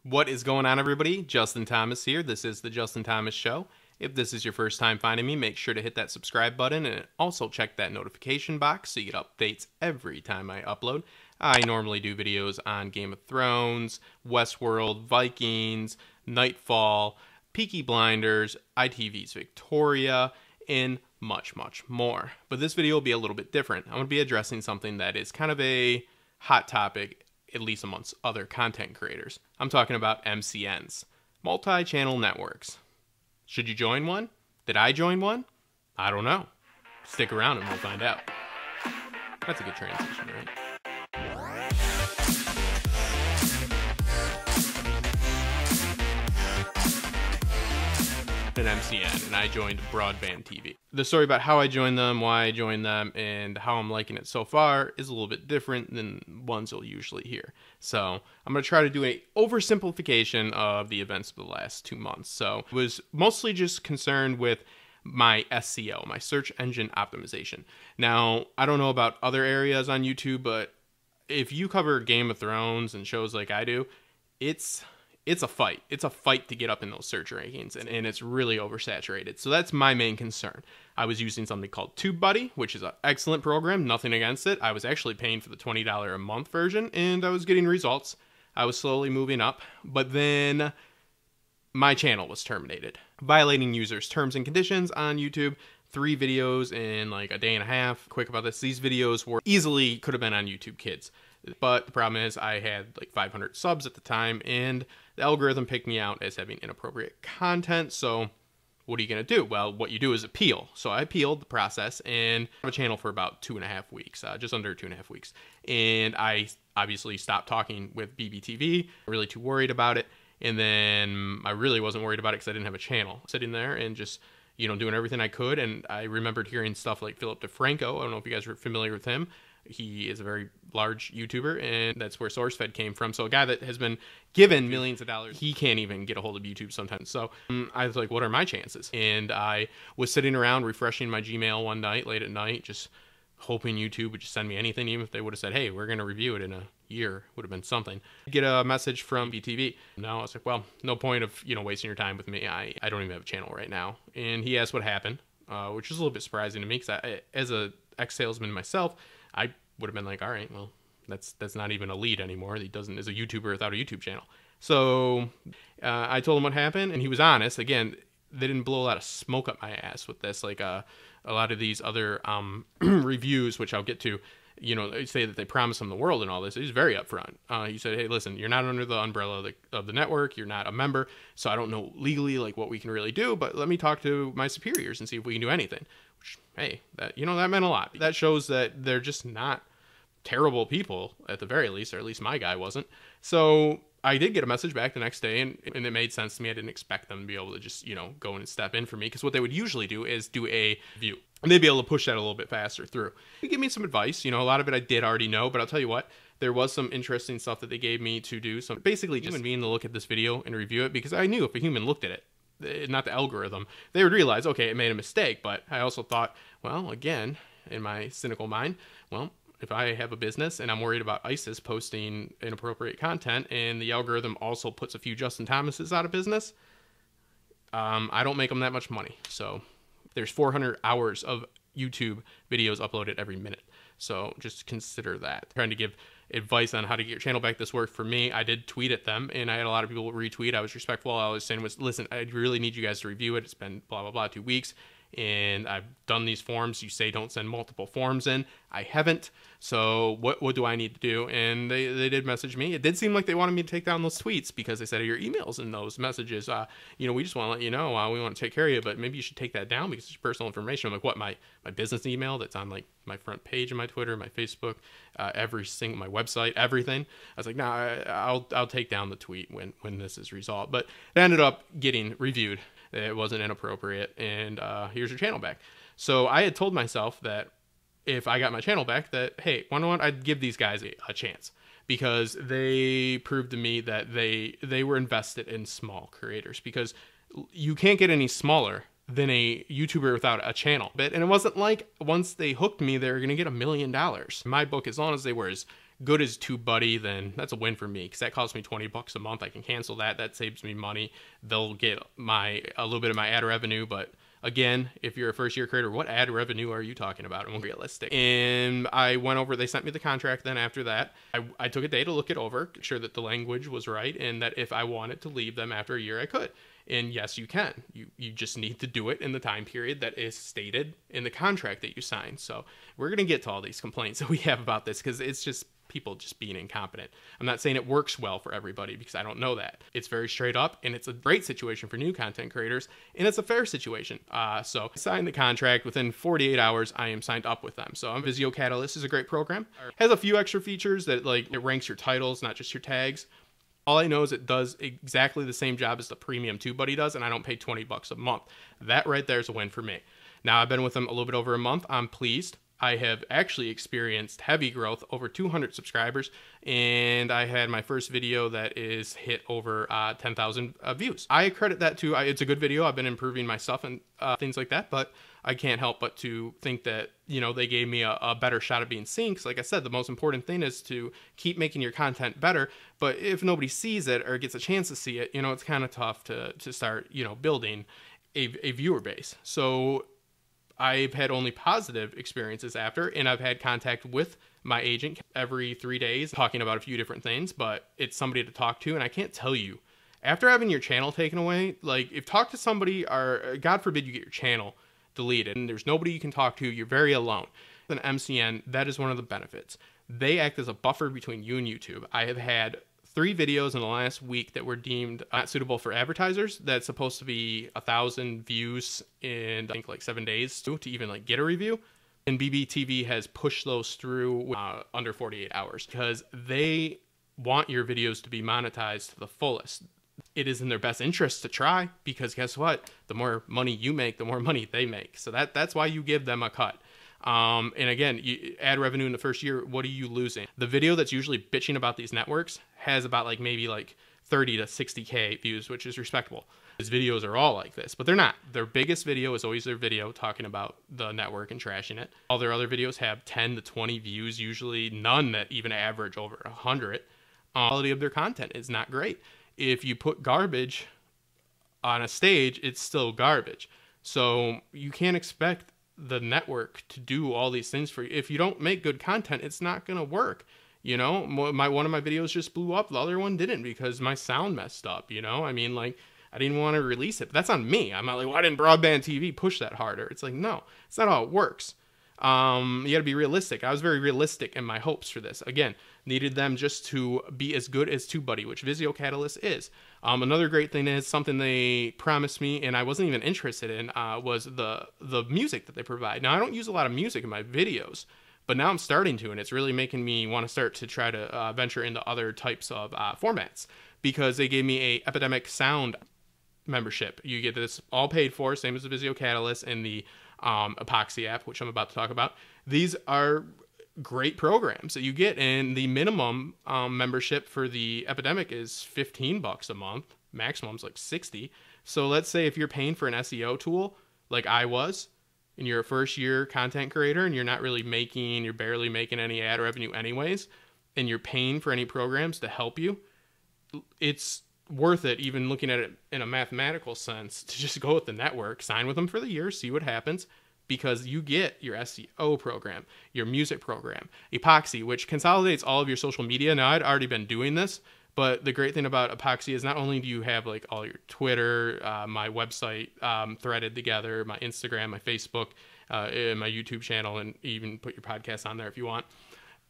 What is going on, everybody? Justin Thomas here. This is the Justin Thomas Show. If this is your first time finding me, make sure to hit that subscribe button and also check that notification box so you get updates every time I upload. I normally do videos on Game of Thrones, Westworld, Vikings, KNIGHTFALL, Peaky Blinders, ITV's Victoria, and much, much more. But this video will be a little bit different. I'm going to be addressing something that is kind of a hot topic, at least amongst other content creators. I'm talking about MCNs, multi-channel networks. Should you join one? Did I join one? I don't know. Stick around and we'll find out. That's a good transition, right? An MCN, and I joined Broadband TV. The story about how I joined them, why I joined them, and how I'm liking it so far is a little bit different than ones you'll usually hear. So I'm going to try to do an oversimplification of the events of the last 2 months. So it was mostly just concerned with my SEO, my search engine optimization. Now, I don't know about other areas on YouTube, but if you cover Game of Thrones and shows like I do, it's a fight. It's a fight to get up in those search rankings, and it's really oversaturated. So that's my main concern. I was using something called TubeBuddy, which is an excellent program, nothing against it. I was actually paying for the $20 a month version, and I was getting results. I was slowly moving up, but then my channel was terminated, violating users' terms and conditions on YouTube. 3 videos in like a day and a half. Quick about this, these videos were easily could have been on YouTube Kids. But the problem is I had like 500 subs at the time, and the algorithm picked me out as having inappropriate content. So what are you going to do? Well, what you do is appeal. So I appealed the process and I have a channel for about 2.5 weeks, just under 2.5 weeks. And I obviously stopped talking with BBTV, really too worried about it. And then I really wasn't worried about it because I didn't have a channel. Sitting there and just, doing everything I could. And I remembered hearing stuff like Philip DeFranco. I don't know if you guys are familiar with him. He is a very large YouTuber, and that's where SourceFed came from. So a guy that has been given millions of dollars, he can't even get a hold of YouTube sometimes. So I was like, what are my chances? And I was sitting around refreshing my Gmail one night, late at night, just hoping YouTube would just send me anything, even if they would have said, hey, we're going to review it in a year, would have been something. Get a message from BTV. Now I was like, well, no point of, wasting your time with me. I don't even have a channel right now. And he asked what happened, which is a little bit surprising to me because as a ex-salesman myself, I would have been like, all right, well, that's not even a lead anymore. He is a YouTuber without a YouTube channel. So I told him what happened, and he was honest. Again, they didn't blow a lot of smoke up my ass with this. Like a lot of these other reviews, which I'll get to, they say that they promise him the world and all this. He's very upfront. He said, hey, listen, you're not under the umbrella of the network. You're not a member. So I don't know legally like what we can really do, but let me talk to my superiors and see if we can do anything. Which, hey, that meant a lot. That shows that they're just not terrible people at the very least, or at least my guy wasn't. So I did get a message back the next day, and it made sense to me. I didn't expect them to be able to just, go and step in for me, because what they would usually do is do a review, and they'd be able to push that a little bit faster through. They gave me some advice. A lot of it I did already know, but I'll tell you what, there was some interesting stuff that they gave me to do. So basically just being to look at this video and review it, because I knew if a human looked at it, not the algorithm, they would realize, okay, it made a mistake. But I also thought, well, again, in my cynical mind, well, if I have a business and I'm worried about ISIS posting inappropriate content and the algorithm also puts a few Justin Thomases out of business, I don't make them that much money. So there's 400 hours of YouTube videos uploaded every minute. So just consider that. Trying to give advice on how to get your channel back. This worked for me. I did tweet at them, and I had a lot of people retweet. I was respectful. All I was saying was, listen, I really need you guys to review it. It's been blah, blah, blah, 2 weeks. And I've done these forms. You say don't send multiple forms in. I haven't. So what do I need to do? And they did message me. It did seem like they wanted me to take down those tweets, because they said your emails in those messages, we just want to let you know, we want to take care of you, but maybe you should take that down because it's personal information. I'm like, what, my business email that's on like my front page of my Twitter, my Facebook, every single, my website, everything. I was like, I'll take down the tweet when this is resolved. But it ended up getting reviewed. It wasn't inappropriate, and here's your channel back. So I had told myself that if I got my channel back, that, hey, why not, I'd give these guys a chance, because they proved to me that they were invested in small creators, because you can't get any smaller than a YouTuber without a channel. And it wasn't like once they hooked me, they were going to get $1 million. In my book, as long as they were as good as TubeBuddy, then that's a win for me, because that costs me $20 a month. I can cancel that. That saves me money. They'll get a little bit of my ad revenue, but again, if you're a first-year creator, what ad revenue are you talking about? And realistic. And I went over, they sent me the contract then after that. I took a day to look it over, make sure that the language was right, and that if I wanted to leave them after a year, I could. And yes, you can. You just need to do it in the time period that is stated in the contract that you signed. So we're going to get to all these complaints that we have about this, because it's just people just being incompetent. I'm not saying it works well for everybody, because I don't know that. It's very straight up, and it's a great situation for new content creators, and it's a fair situation. So I signed the contract. Within 48 hours, I am signed up with them. So Visio Catalyst is a great program. It has a few extra features that, like, it ranks your titles, not just your tags. All I know is it does exactly the same job as the premium TubeBuddy does, and I don't pay $20 a month. That right there is a win for me. Now, I've been with them a little bit over a month. I'm pleased. I have actually experienced heavy growth, over 200 subscribers, and I had my first video that is hit over 10,000 views. I credit that to, it's a good video. I've been improving my stuff and things like that, but I can't help but to think that, you know, they gave me a better shot of being seen. Because like I said, the most important thing is to keep making your content better. But if nobody sees it or gets a chance to see it, you know, it's kind of tough to start, you know, building a viewer base. So I've had only positive experiences after, and I've had contact with my agent every 3 days talking about a few different things, but it's somebody to talk to. And I can't tell you, after having your channel taken away, like, if talk to somebody, or God forbid you get your channel deleted and there's nobody you can talk to, you're very alone. An MCN, that is one of the benefits. They act as a buffer between you and YouTube. I have had 3 videos in the last week that were deemed not suitable for advertisers. That's supposed to be 1,000 views in, I think, like 7 days to even like get a review. And BBTV has pushed those through under 48 hours, because they want your videos to be monetized to the fullest. It is in their best interest to try, because guess what? The more money you make, the more money they make. So that's why you give them a cut. And again, ad revenue in the first year, what are you losing? The video that's usually bitching about these networks has about like maybe like 30 to 60K views, which is respectable. His videos are all like this, but they're not. Their biggest video is always their video talking about the network and trashing it. All their other videos have 10 to 20 views, usually none that even average over 100. Quality of their content is not great. If you put garbage on a stage, it's still garbage. So you can't expect the network to do all these things for you. If you don't make good content, it's not going to work. You know, one of my videos just blew up. The other one didn't, because my sound messed up, you know? I mean, like, I didn't want to release it. But that's on me. I'm not like, why didn't Broadband TV push that harder? It's like, no, it's not how it works. You got to be realistic. I was very realistic in my hopes for this. Again, needed them just to be as good as TubeBuddy, which Visio Catalyst is. Another great thing is something they promised me, and I wasn't even interested in, was the music that they provide. Now, I don't use a lot of music in my videos, but now I'm starting to, and it's really making me want to start to try to venture into other types of formats, because they gave me a Epidemic Sound membership. You get this all paid for, same as the Visio Catalyst and the Epoxy app, which I'm about to talk about. These are great programs that you get, and the minimum membership for the Epidemic is $15 a month. Maximum's like 60. So let's say if you're paying for an SEO tool like I was, and you're a first-year content creator, and you're barely making any ad revenue anyways, and you're paying for any programs to help you, it's worth it, even looking at it in a mathematical sense, to just go with the network, sign with them for the year, see what happens, because you get your SEO program, your music program, Epoxy, which consolidates all of your social media. Now, I'd already been doing this, but the great thing about Epoxy is not only do you have like all your Twitter, my website threaded together, my Instagram, my Facebook, and my YouTube channel, and even put your podcast on there if you want.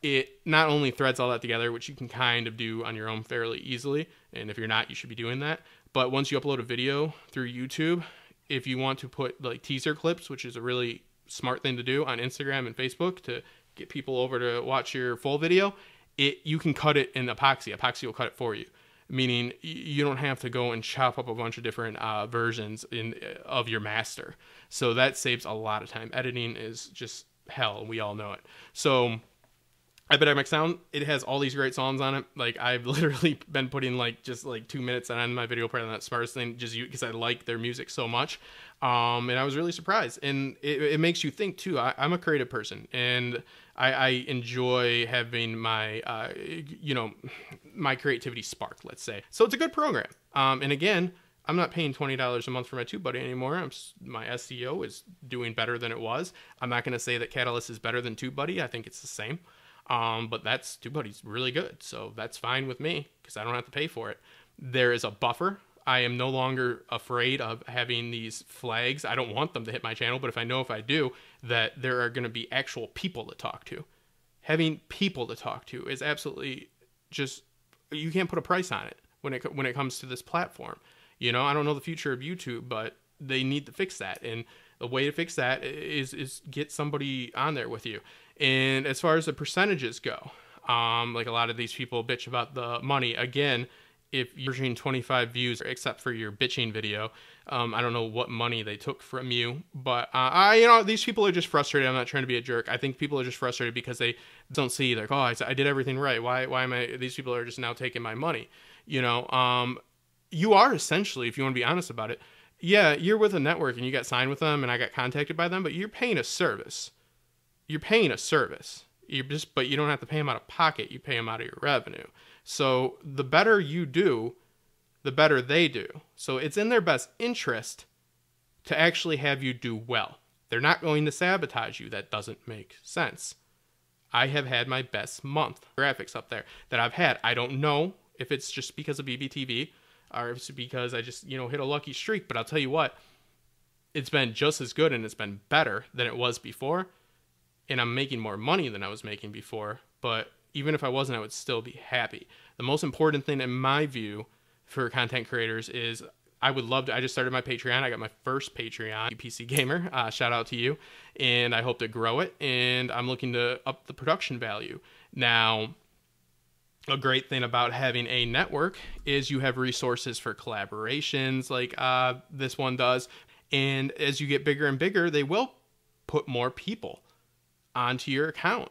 It not only threads all that together, which you can kind of do on your own fairly easily, and if you're not, you should be doing that. But once you upload a video through YouTube, if you want to put like teaser clips, which is a really smart thing to do on Instagram and Facebook to get people over to watch your full video, you can cut it in Epoxy. Epoxy will cut it for you, meaning you don't have to go and chop up a bunch of different versions of your master. So that saves a lot of time. Editing is just hell, and we all know it. So Epidemic Sound, it has all these great songs on it. Like, I've literally been putting like just like 2 minutes on my video, probably not smartest thing, just because I like their music so much. And I was really surprised. And it makes you think too. I'm a creative person, and I enjoy having my, my creativity sparked, let's say. So it's a good program. And again, I'm not paying $20 a month for my TubeBuddy anymore. My SEO is doing better than it was. I'm not going to say that Catalyst is better than TubeBuddy. I think it's the same. But TubeBuddy's really good. So that's fine with me because I don't have to pay for it. There is a buffer. I am no longer afraid of having these flags. I don't want them to hit my channel, but if I do, that there are going to be actual people to talk to. Having people to talk to is absolutely just, you can't put a price on it when it comes to this platform. I don't know the future of YouTube, but they need to fix that. And the way to fix that is get somebody on there with you. And as far as the percentages go, like a lot of these people bitch about the money. Again, if you're averaging 25 views, except for your bitching video, I don't know what money they took from you, but these people are just frustrated. I'm not trying to be a jerk. I think people are just frustrated because they don't see, like, oh, I did everything right. Why am I? These people are just now taking my money. You are essentially, if you want to be honest about it, yeah, you're with a network and you got signed with them and I got contacted by them, but you're paying a service. But you don't have to pay them out of pocket. You pay them out of your revenue. So the better you do, the better they do. So it's in their best interest to actually have you do well. They're not going to sabotage you. That doesn't make sense. I have had my best month graphics up there that I've had. I don't know if it's just because of BBTV or if it's because I just, hit a lucky streak. But I'll tell you what, it's been just as good and it's been better than it was before. And I'm making more money than I was making before. But even if I wasn't, I would still be happy. The most important thing in my view for content creators is I just started my Patreon. I got my first Patreon, PC Gamer. Shout out to you. And I hope to grow it. And I'm looking to up the production value. Now, a great thing about having a network is you have resources for collaborations like this one does. And as you get bigger and bigger, they will put more people onto your account.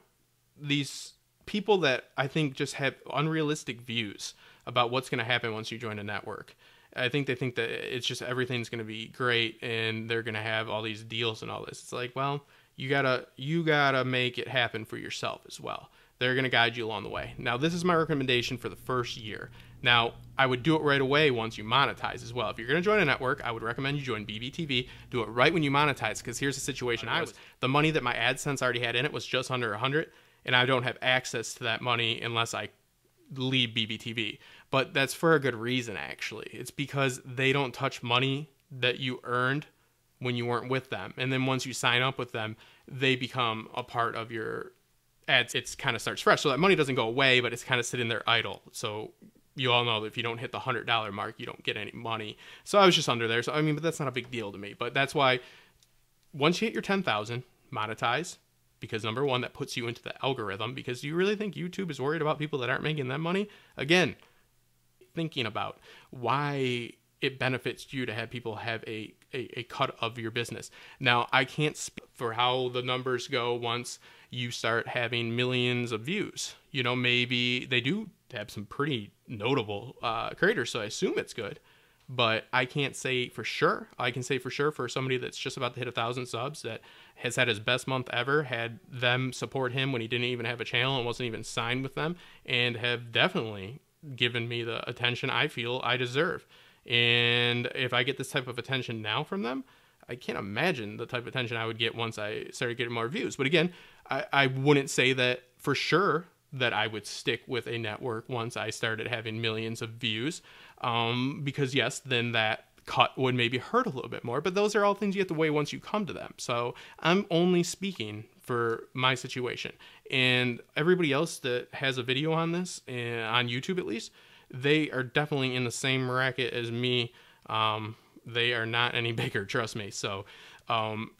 These people that I think just have unrealistic views about what's going to happen once you join a network. I think they think that it's just everything's going to be great and they're going to have all these deals and all this. It's like, well, you gotta make it happen for yourself as well. They're going to guide you along the way. Now, this is my recommendation for the first year. Now, I would do it right away once you monetize as well. If you're going to join a network, I would recommend you join BBTV. Do it right when you monetize, because here's the situation the money that my AdSense already had in it was just under 100, and I don't have access to that money unless I leave BBTV. But that's for a good reason, actually. It's because they don't touch money that you earned when you weren't with them. And then once you sign up with them, they become a part of your ads. It kind of starts fresh. So that money doesn't go away, but it's kind of sitting there idle. So you all know that if you don't hit the $100 mark, you don't get any money. So I was just under there. So, but that's not a big deal to me. But that's why once you hit your 10,000, monetize. Because number one, that puts you into the algorithm. Because do you really think YouTube is worried about people that aren't making that money? Again, thinking about why it benefits you to have people have a cut of your business. Now, I can't speak for how the numbers go once you start having millions of views. Maybe they do have some pretty notable creators, so I assume it's good. But I can't say for sure. I can say for sure for somebody that's just about to hit 1,000 subs that has had his best month ever, had them support him when he didn't even have a channel and wasn't even signed with them, and have definitely given me the attention I feel I deserve. And if I get this type of attention now from them, I can't imagine the type of attention I would get once I started getting more views. But again, I wouldn't say that for sure that I would stick with a network once I started having millions of views. Because yes, then that cut would maybe hurt a little bit more. But those are all things you have to weigh once you come to them. So I'm only speaking for my situation. And everybody else that has a video on this, on YouTube at least, they are definitely in the same racket as me. They are not any bigger, trust me. So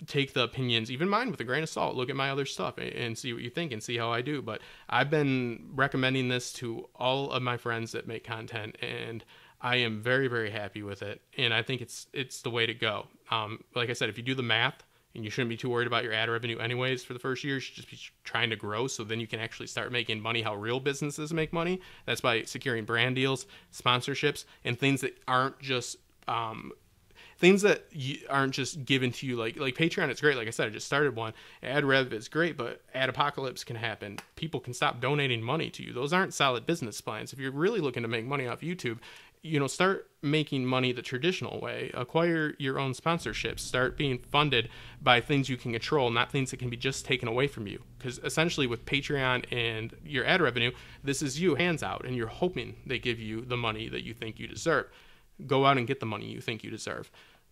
take the opinions, even mine, with a grain of salt. Look at my other stuff and see what you think and see how I do. But I've been recommending this to all of my friends that make content, and I am very, very happy with it. And I think it's the way to go. Like I said, if you do the math, and you shouldn't be too worried about your ad revenue anyways for the first year. You should just be trying to grow, so then you can actually start making money how real businesses make money. That's by securing brand deals, sponsorships, and things that aren't just things that aren't just given to you. Like Patreon, it's great. Like I said, I just started one. Ad rev is great, but ad apocalypse can happen. People can stop donating money to you. Those aren't solid business plans. If you're really looking to make money off YouTube, start making money the traditional way. Acquire your own sponsorships. Start being funded by things you can control, not things that can be just taken away from you. Because essentially with Patreon and your ad revenue, this is you hands out, and you're hoping they give you the money that you think you deserve. Go out and get the money you think you deserve.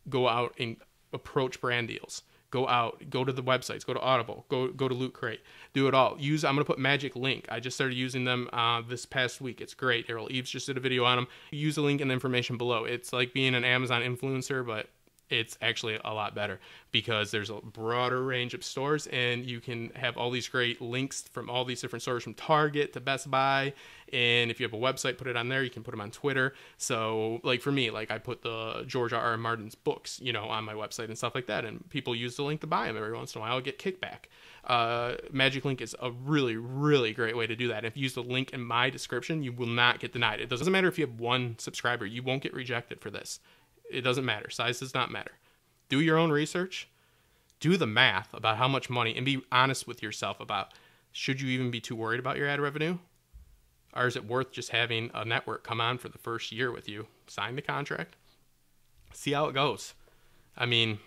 Go out and approach brand deals. Go out, go to the websites, go to Audible, go to Loot Crate, do it all. I'm going to put Magic Link. I just started using them this past week. It's great. Errol Eves just did a video on them. Use the link in the information below. It's like being an Amazon influencer, but it's actually a lot better because there's a broader range of stores, and you can have all these great links from all these different stores, from Target to Best Buy. And if you have a website, put it on there. You can put them on Twitter. So like for me, like I put the George R.R. Martin's books, on my website and stuff like that, and people use the link to buy them every once in a while. I'll get kickback. Magic Link is a really, really great way to do that. If you use the link in my description, you will not get denied. It doesn't matter if you have 1 subscriber. You won't get rejected for this. It doesn't matter. Size does not matter. Do your own research. Do the math about how much money, and be honest with yourself about, should you even be too worried about your ad revenue? Or is it worth just having a network come on for the first year with you? Sign the contract. See how it goes. I mean,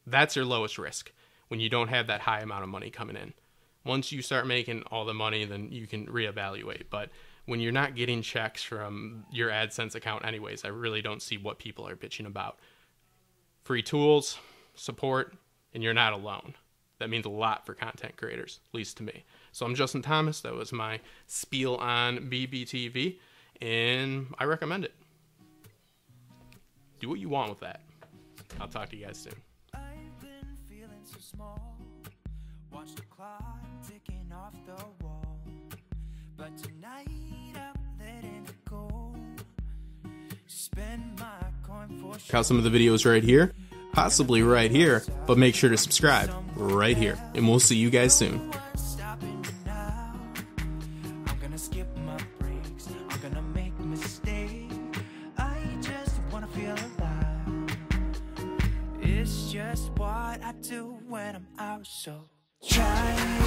that's your lowest risk when you don't have that high amount of money coming in. Once you start making all the money, then you can reevaluate. But when you're not getting checks from your AdSense account anyways, I really don't see what people are bitching about. Free tools, support, and you're not alone. That means a lot for content creators, at least to me. So I'm Justin Thomas. That was my spiel on BBTV, and I recommend it. Do what you want with that. I'll talk to you guys soon. I've been feeling so small. Watch the clock ticking off the wall. But tonight I'm letting it go. Spend my coin for Check out some of the videos right here, possibly right here, but make sure to subscribe right here, and we'll see you guys soon. stopping now. I'm gonna skip my breaks. I'm gonna make mistakes. I just wanna feel alive. It's just what I do when I'm out, so try